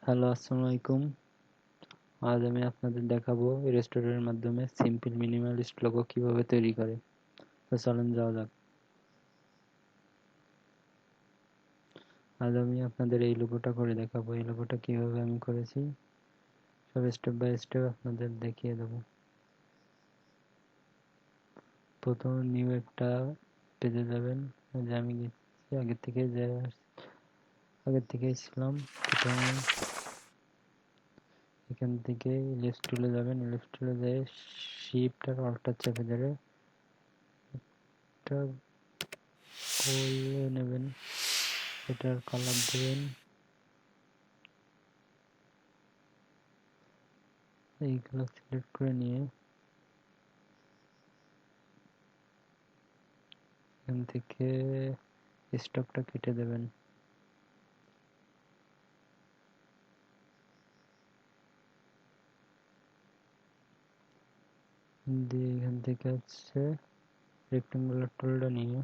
Hello, আসসালামু আলাইকুম। আজ আমি আপনাদের দেখাবো ইলাস্ট্রেটরের মাধ্যমে সিম্পল মিনিমালিস্ট লোগো কিভাবে তৈরি করে। তো চলেন যাওয়া যাক। আজ আমি আপনাদের এই লোগোটা করে দেখাবো। এই লোগোটা কিভাবে আমি করেছি সব স্টেপ বাই স্টেপ আপনাদের দেখিয়ে দেবো। প্রথম নিউ একটা পেজে যাবেন, যে আমি গেছি আগের থেকে ছিলাম। প্রথমে এখান থেকে ইলিপস টুলে যাবেন, ইলিপস টুলে যেয়ে শিফট আর অল্টার চেপে ধরে একটা গোল নেবেন, এটার কালার দেবেন। এইগুলো সিলেক্ট করে নিয়ে এখান থেকে স্টকটা কেটে দেবেন। দিয়ে এখান থেকে হচ্ছে রেক্টেঙ্গুলার টুলটা নিয়ে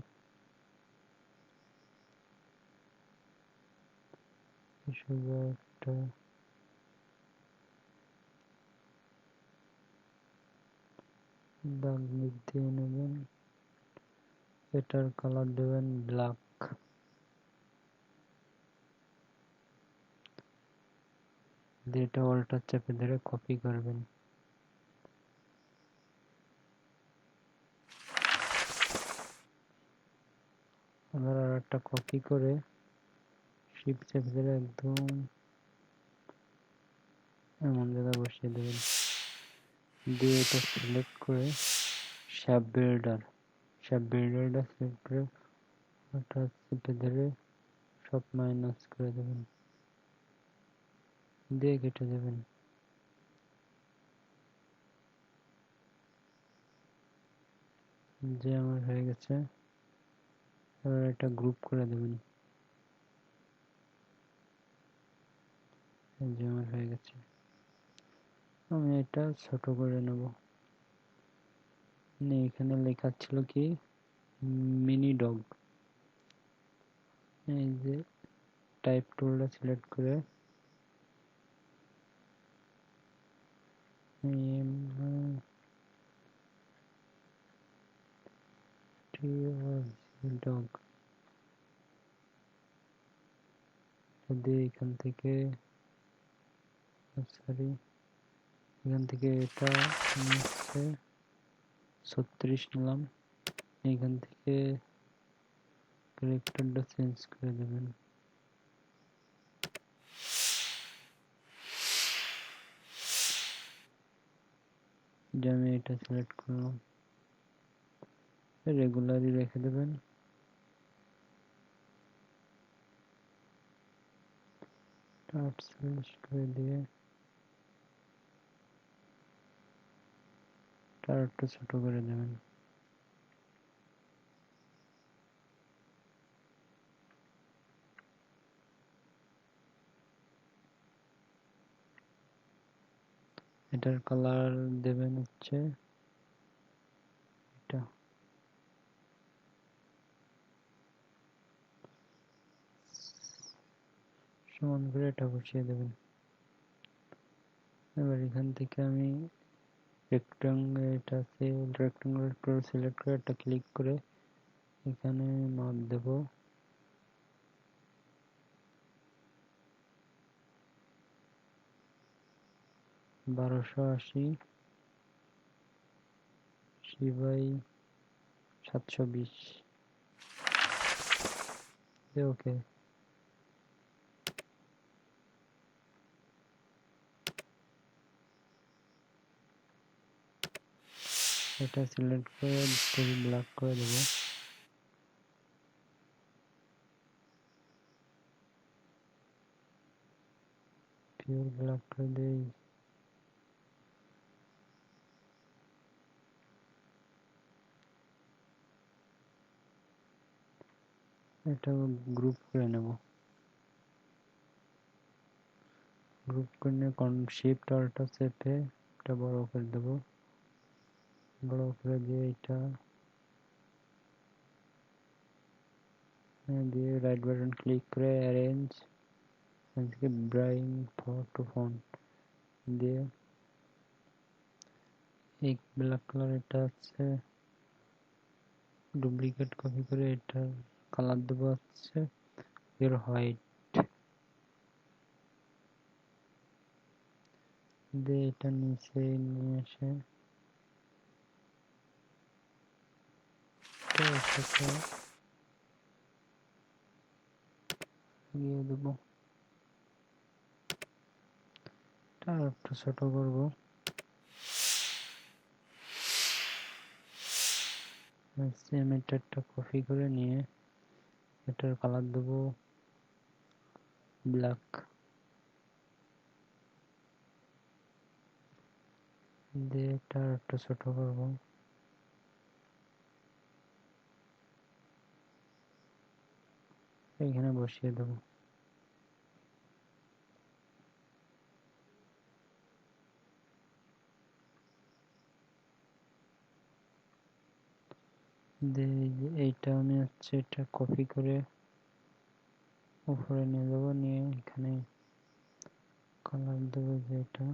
সোজা একটা দাগ দিয়ে নেবেন, এটার কালার দেবেন ব্ল্যাক। দিয়ে এটা অল্টার চেপে ধরে কপি করবেন। আবার আর একটা কপি করে শিফট চেপে ধরে একদম এমন জায়গায় বসিয়ে দেবেন। দিয়ে এটা সিলেক্ট করে শেপ বিল্ডারটা সিলেক্ট করে ওটা চেপে ধরে সব মাইনাস করে দেবেন, দিয়ে কেটে দেবেন। যে আমার হয়ে গেছে, এবার এটা গ্রুপ করে দেবেন। যে আমার হয়ে গেছে, আমি এটা ছোট করে নেব। এখানে লেখা ছিল কি মিনি ডগ। এই যে টাইপ টুলটা সিলেক্ট করে ডগ দিয়ে এখান থেকে সরি এখান থেকে এটা নিচ্ছে 36 নিলাম। এখান থেকে ক্যারেক্টারটা চেঞ্জ করে দেবেন। যে আমি এটা সিলেক্ট করলাম, রেগুলারই রেখে দেবেন। টাচ চেঞ্জ করে দিয়ে তার একটু ছোট করে দেবেন। এটার কালার দেবেন হচ্ছে এটা। সমান করে এটা বসিয়ে দেবেন। এবার এখান থেকে আমি রেক্টেঙ্গুলার টুল সিলেক্ট করে একটা ক্লিক করে এখানে মাপ দেব 1280 বাই 720। ওকে, এটা সিলেক্ট করে ফুল ব্ল্যাক করে দেবো। পিওর ব্ল্যাক করে দেই। এটা গ্রুপ করে নেব। গ্রুপ করে নিয়ে শিফট অল্টা চেপে এটা বড় করে দেব। বড় করে দিয়ে এটা দিয়ে রাইট বাটন ক্লিক করে অ্যারেঞ্জ আজকে ব্রাইং ফটো ফন্ট দিয়ে এই ব্ল্যাক কালার এটা আছে ডুপ্লিকেট কপি করে এটার কালার দেবো হচ্ছে এর হোয়াইট দিয়ে এটা নিচে নিয়ে এসে দিয়ে দেবো এটা একটু ছোট করবো সেম এটা একটা কপি করে নিয়ে এটার কালার দেবো ব্ল্যাক দিয়ে এটা একটু ছোট করবো এখানে বসিয়ে দেবো দিয়ে এইটা আমি হচ্ছে এটা কপি করে উপরে নিয়ে যাবো নিয়ে এখানে কালার দেবো যেটা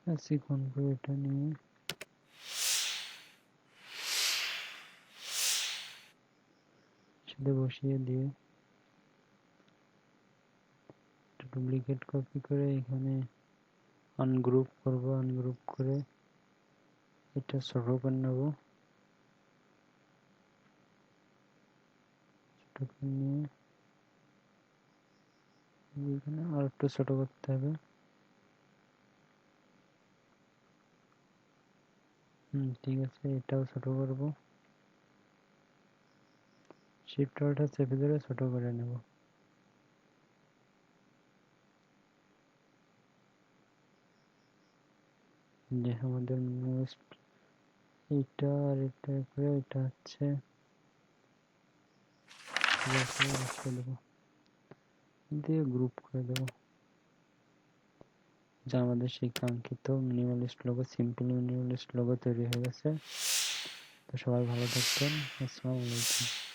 চিকন করে এটা নিয়ে সাথে বসিয়ে দিয়ে ডুপ্লিকেট কপি করে এখানে আনগ্রুপ করব আনগ্রুপ করে এটা ছোট করে নেব ছোট করে নিয়ে এখানে আর একটু ছোট করতে হবে ঠিক আছে এটাও ছোট করব শিফট ওটা চেপে ধরে ছোট করে নেব যে আমাদের মোস্ট এটা আর এটা করে এটা হচ্ছে দেবো দিয়ে গ্রুপ করে দেবো যা আমাদের সেই কাঙ্ক্ষিত minimalist logo simple minimalist logo তৈরি হয়ে গেছে তো সবাই ভালো থাকবেন আসসালামু আলাইকুম